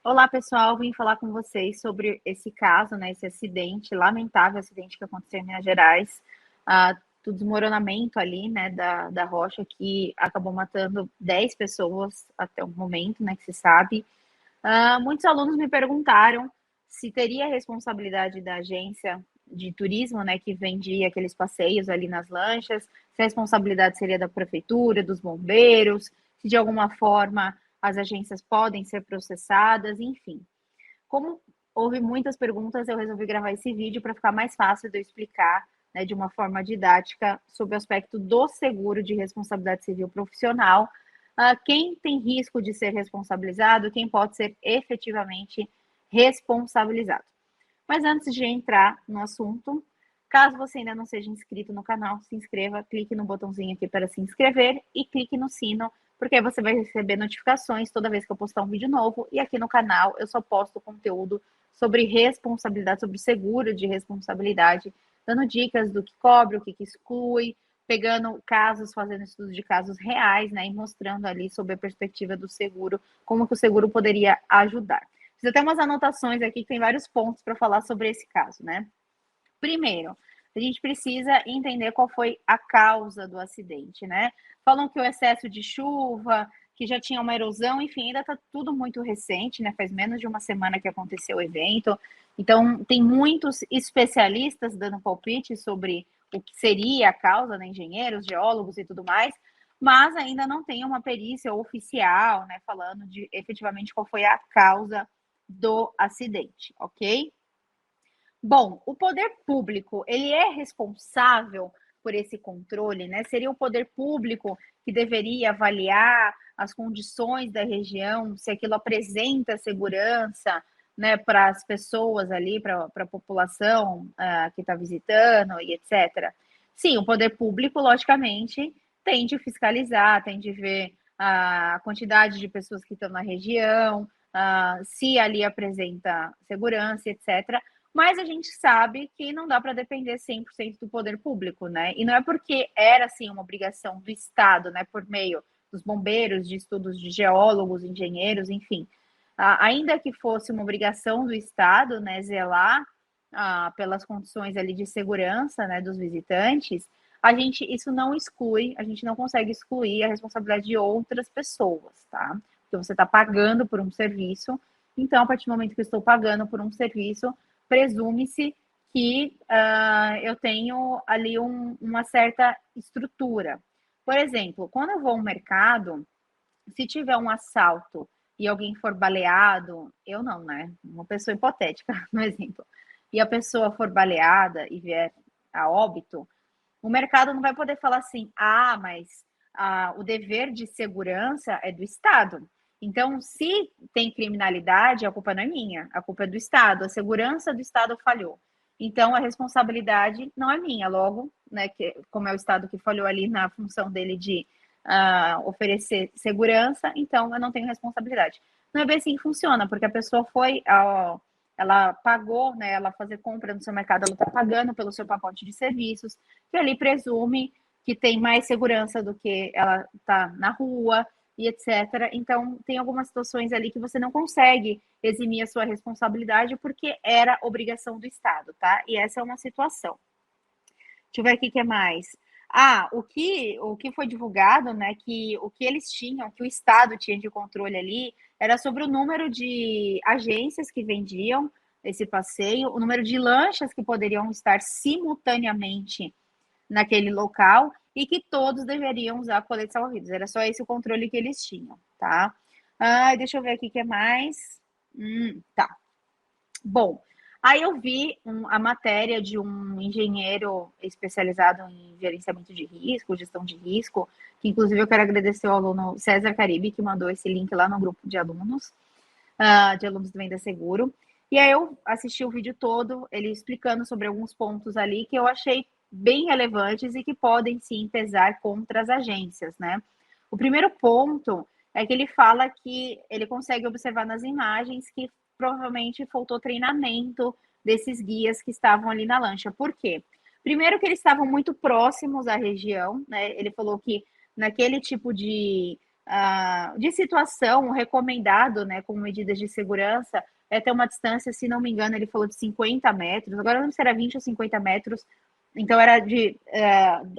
Olá, pessoal. Vim falar com vocês sobre esse caso, né? Esse acidente, lamentável acidente que aconteceu em Minas Gerais, do desmoronamento ali, né? Da rocha que acabou matando 10 pessoas até o momento, né? Que se sabe. Muitos alunos me perguntaram se teria responsabilidade da agência de turismo, né? Que vendia aqueles passeios ali nas lanchas, se a responsabilidade seria da prefeitura, dos bombeiros, se de alguma forma as agências podem ser processadas, enfim. Como houve muitas perguntas, eu resolvi gravar esse vídeo para ficar mais fácil de eu explicar, né, de uma forma didática sobre o aspecto do seguro de responsabilidade civil profissional, quem tem risco de ser responsabilizado, quem pode ser efetivamente responsabilizado. Mas antes de entrar no assunto, caso você ainda não seja inscrito no canal, se inscreva, clique no botãozinho aqui para se inscrever e clique no sino, porque aí você vai receber notificações toda vez que eu postar um vídeo novo. E aqui no canal eu só posto conteúdo sobre responsabilidade, sobre seguro de responsabilidade, dando dicas do que cobre, o que exclui, pegando casos, fazendo estudos de casos reais, né, e mostrando ali sobre a perspectiva do seguro, como que o seguro poderia ajudar. Fiz até umas anotações aqui que tem vários pontos para falar sobre esse caso, né? Primeiro, a gente precisa entender qual foi a causa do acidente, né? Falam que o excesso de chuva, que já tinha uma erosão, enfim, ainda está tudo muito recente, né? Faz menos de uma semana que aconteceu o evento. Então, tem muitos especialistas dando palpite sobre o que seria a causa, né? Engenheiros, geólogos e tudo mais, mas ainda não tem uma perícia oficial, né? Falando de efetivamente qual foi a causa do acidente, ok? Bom, o poder público, ele é responsável por esse controle, né? Seria o poder público que deveria avaliar as condições da região, se aquilo apresenta segurança, né, para as pessoas ali, para a população que está visitando e etc. Sim, o poder público, logicamente, tem de fiscalizar, tem de ver a quantidade de pessoas que estão na região, se ali apresenta segurança, etc. Mas a gente sabe que não dá para depender 100% do poder público, né? E não é porque era, assim, uma obrigação do Estado, né, por meio dos bombeiros, de estudos de geólogos, engenheiros, enfim. Ainda que fosse uma obrigação do Estado, né, zelar pelas condições ali de segurança, né, dos visitantes, isso não exclui, a gente não consegue excluir a responsabilidade de outras pessoas, tá? Porque você está pagando por um serviço, então, a partir do momento que eu estou pagando por um serviço, presume-se que eu tenho ali uma certa estrutura. Por exemplo, quando eu vou ao mercado, se tiver um assalto e alguém for baleado, eu não, né? Uma pessoa hipotética, no exemplo, e a pessoa for baleada e vier a óbito, o mercado não vai poder falar assim, mas o dever de segurança é do Estado. Então, se tem criminalidade, a culpa não é minha, a culpa é do Estado, a segurança do Estado falhou. Então, a responsabilidade não é minha, logo, né, como é o Estado que falhou ali na função dele de oferecer segurança, então eu não tenho responsabilidade. Não é bem assim que funciona, porque a pessoa ela pagou, né, ela fazer compra no seu mercado, ela está pagando pelo seu pacote de serviços, que ali presume que tem mais segurança do que ela está na rua e etc. Então, tem algumas situações ali que você não consegue eximir a sua responsabilidade porque era obrigação do Estado, tá? E essa é uma situação. Deixa eu ver aqui o que mais. O que foi divulgado, né, que o que eles tinham, que o Estado tinha de controle ali, era sobre o número de agências que vendiam esse passeio, o número de lanchas que poderiam estar simultaneamente naquele local e que todos deveriam usar colete salva-vidas. Era só esse o controle que eles tinham, tá? Deixa eu ver aqui o que mais. Tá. Bom, aí eu vi a matéria de um engenheiro especializado em gerenciamento de risco, gestão de risco, que inclusive eu quero agradecer ao aluno César Caribe, que mandou esse link lá no grupo de alunos do Venda Seguro. E aí eu assisti o vídeo todo, ele explicando sobre alguns pontos ali que eu achei bem relevantes e que podem sim pesar contra as agências, né? O primeiro ponto é que ele fala que ele consegue observar nas imagens que provavelmente faltou treinamento desses guias que estavam ali na lancha. Por quê? Primeiro que eles estavam muito próximos à região, né? Ele falou que naquele tipo de situação, recomendado, né, como medidas de segurança, é ter uma distância, se não me engano, ele falou de 50 metros, agora não lembro se era 20 ou 50 metros, então era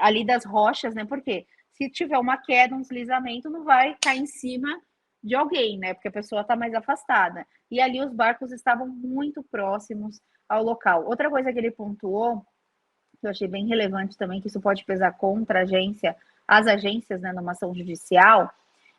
ali das rochas, né, porque se tiver uma queda, um deslizamento, não vai cair em cima de alguém, né, porque a pessoa está mais afastada. E ali os barcos estavam muito próximos ao local. Outra coisa que ele pontuou, que eu achei bem relevante também, que isso pode pesar contra a agência, as agências, né, numa ação judicial,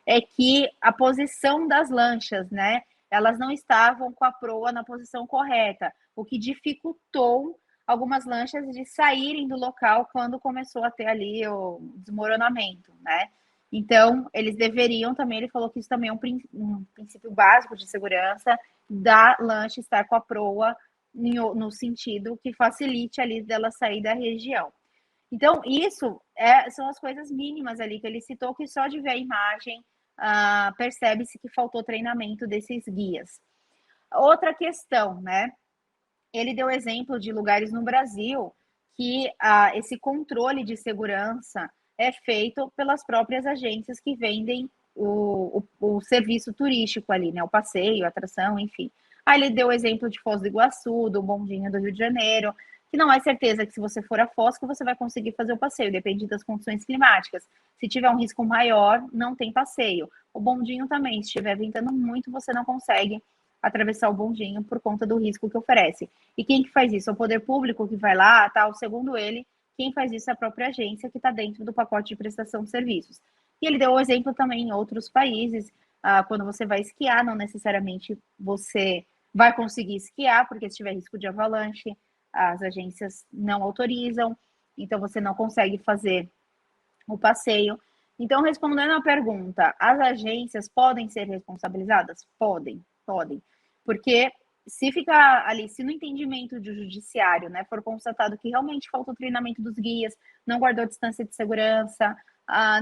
é que a posição das lanchas, né, elas não estavam com a proa na posição correta, o que dificultou algumas lanchas de saírem do local quando começou a ter ali o desmoronamento, né? Então, eles deveriam também, ele falou que isso também é um princípio básico de segurança da lancha estar com a proa no sentido que facilite ali dela sair da região. Então, isso são as coisas mínimas ali que ele citou, que só de ver a imagem percebe-se que faltou treinamento desses guias. Outra questão, né? Ele deu exemplo de lugares no Brasil que esse controle de segurança é feito pelas próprias agências que vendem o serviço turístico ali, né? O passeio, a atração, enfim. Aí ele deu o exemplo de Foz do Iguaçu, do Bondinho do Rio de Janeiro, que não é certeza que se você for a Foz que você vai conseguir fazer o passeio, depende das condições climáticas. Se tiver um risco maior, não tem passeio. O Bondinho também, se estiver ventando muito, você não consegue atravessar o Bondinho por conta do risco que oferece. E quem que faz isso? É o poder público que vai lá, tal. Segundo ele, quem faz isso é a própria agência que está dentro do pacote de prestação de serviços. E ele deu o exemplo também em outros países, quando você vai esquiar, não necessariamente você vai conseguir esquiar, porque se tiver risco de avalanche, as agências não autorizam, então você não consegue fazer o passeio. Então, respondendo à pergunta, as agências podem ser responsabilizadas? Podem, podem. Porque se ficar ali, se no entendimento do judiciário, né, for constatado que realmente faltou treinamento dos guias, não guardou distância de segurança,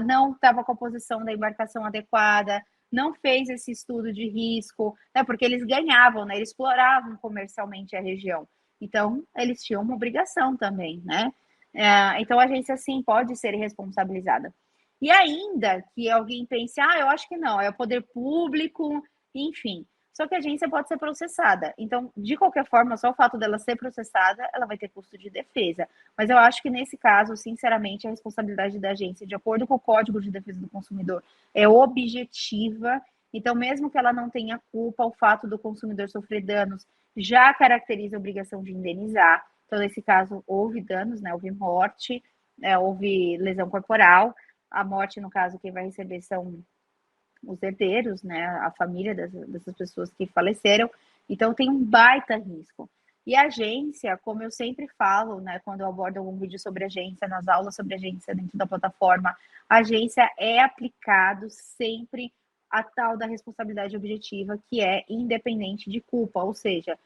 não estava com a posição da embarcação adequada, não fez esse estudo de risco, né, porque eles ganhavam, né, eles exploravam comercialmente a região. Então, eles tinham uma obrigação também, né? Então, a agência, sim, pode ser responsabilizada. E ainda que alguém pense, eu acho que não, é o poder público, enfim. Só que a agência pode ser processada. Então, de qualquer forma, só o fato dela ser processada, ela vai ter custo de defesa. Mas eu acho que nesse caso, sinceramente, a responsabilidade da agência, de acordo com o Código de Defesa do Consumidor, é objetiva. Então, mesmo que ela não tenha culpa, o fato do consumidor sofrer danos já caracteriza a obrigação de indenizar. Então, nesse caso, houve danos, né? Houve morte, houve lesão corporal. A morte, no caso, quem vai receber são os herdeiros, né? A família dessas pessoas que faleceram. Então, tem um baita risco. E a agência, como eu sempre falo, né, quando eu abordo algum vídeo sobre agência, nas aulas sobre agência dentro da plataforma, a agência é aplicado sempre a tal da responsabilidade objetiva, que é independente de culpa, ou seja,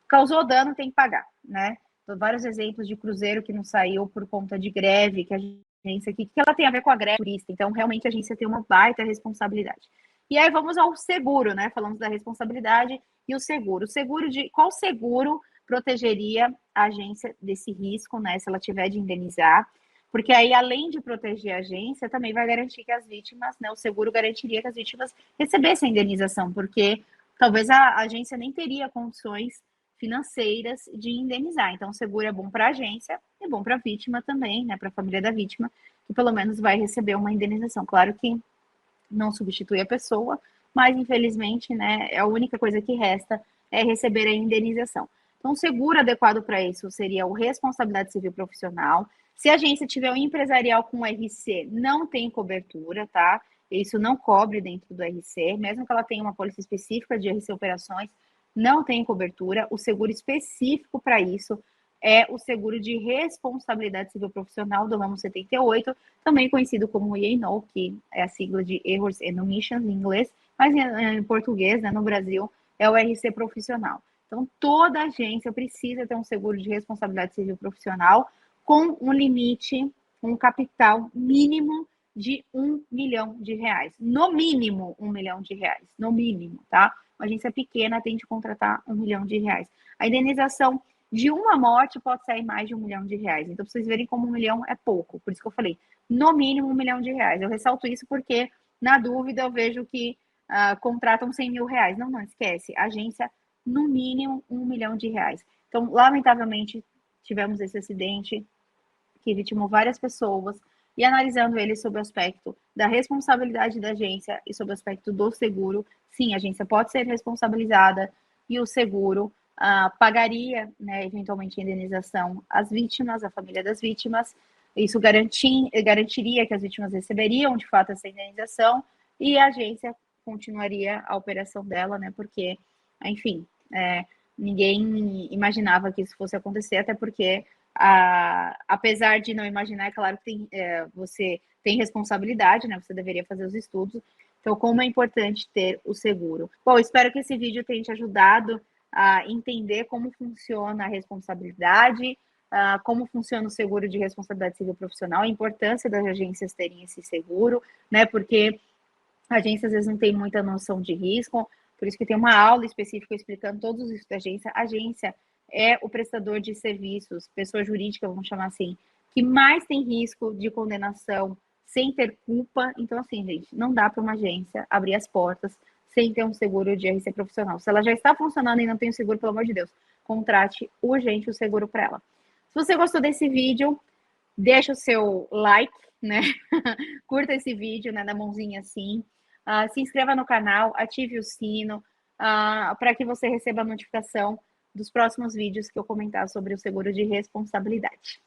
causou dano, tem que pagar, né? Então, vários exemplos de cruzeiro que não saiu por conta de greve, que a agência que ela tem a ver com a greve turista. Então, realmente a agência tem uma baita responsabilidade. E aí vamos ao seguro, né? Falamos da responsabilidade e o seguro. Qual seguro protegeria a agência desse risco, né? Se ela tiver de indenizar, porque aí, além de proteger a agência, também vai garantir que as vítimas, né? O seguro garantiria que as vítimas recebessem a indenização, porque talvez a agência nem teria condições financeiras de indenizar. Então, o seguro é bom para a agência e bom para a vítima também, né? Para a família da vítima, que pelo menos vai receber uma indenização. Claro que não substitui a pessoa, mas infelizmente, né, a única coisa que resta é receber a indenização. Então, o seguro adequado para isso seria o responsabilidade civil profissional. Se a agência tiver um empresarial com RC, não tem cobertura, tá? Isso não cobre dentro do RC, mesmo que ela tenha uma polícia específica de RC operações, não tem cobertura. O seguro específico para isso é o seguro de responsabilidade civil profissional do ramo 78, também conhecido como E&O, que é a sigla de Errors and Omissions em inglês, mas em português, né, no Brasil, é o RC profissional. Então, toda agência precisa ter um seguro de responsabilidade civil profissional com um limite, um capital mínimo de R$ 1 milhão. No mínimo, R$ 1 milhão. No mínimo, tá? Uma agência pequena tem de contratar R$ 1 milhão. A indenização de uma morte pode sair mais de R$ 1 milhão. Então, pra vocês verem como R$ 1 milhão é pouco. Por isso que eu falei, no mínimo R$ 1 milhão. Eu ressalto isso porque Na dúvida, eu vejo que contratam 100 mil reais. Não, não, esquece. Agência, no mínimo, 1 milhão de reais. Então, lamentavelmente, tivemos esse acidente que vitimou várias pessoas, e analisando ele sob o aspecto da responsabilidade da agência e sob o aspecto do seguro, sim, a agência pode ser responsabilizada e o seguro pagaria, né, eventualmente, a indenização às vítimas, à família das vítimas. Isso garantiria que as vítimas receberiam, de fato, essa indenização e a agência continuaria a operação dela, né, porque, enfim, ninguém imaginava que isso fosse acontecer, até porque apesar de não imaginar, é claro que você tem responsabilidade, né? Você deveria fazer os estudos. Então, como é importante ter o seguro. Bom, espero que esse vídeo tenha te ajudado a entender como funciona a responsabilidade, como funciona o seguro de responsabilidade civil profissional, a importância das agências terem esse seguro, né? Porque a agência às vezes não tem muita noção de risco, por isso que tem uma aula específica explicando todos os riscos da agência. A agência é o prestador de serviços, pessoa jurídica, vamos chamar assim, que mais tem risco de condenação sem ter culpa. Então, assim, gente, não dá para uma agência abrir as portas sem ter um seguro de RC profissional. Se ela já está funcionando e não tem o seguro, pelo amor de Deus, contrate urgente o seguro para ela. Se você gostou desse vídeo, deixa o seu like, né? Curta esse vídeo, né? Da mãozinha assim. Se inscreva no canal, ative o sino, para que você receba a notificação dos próximos vídeos que eu comentar sobre o seguro de responsabilidade.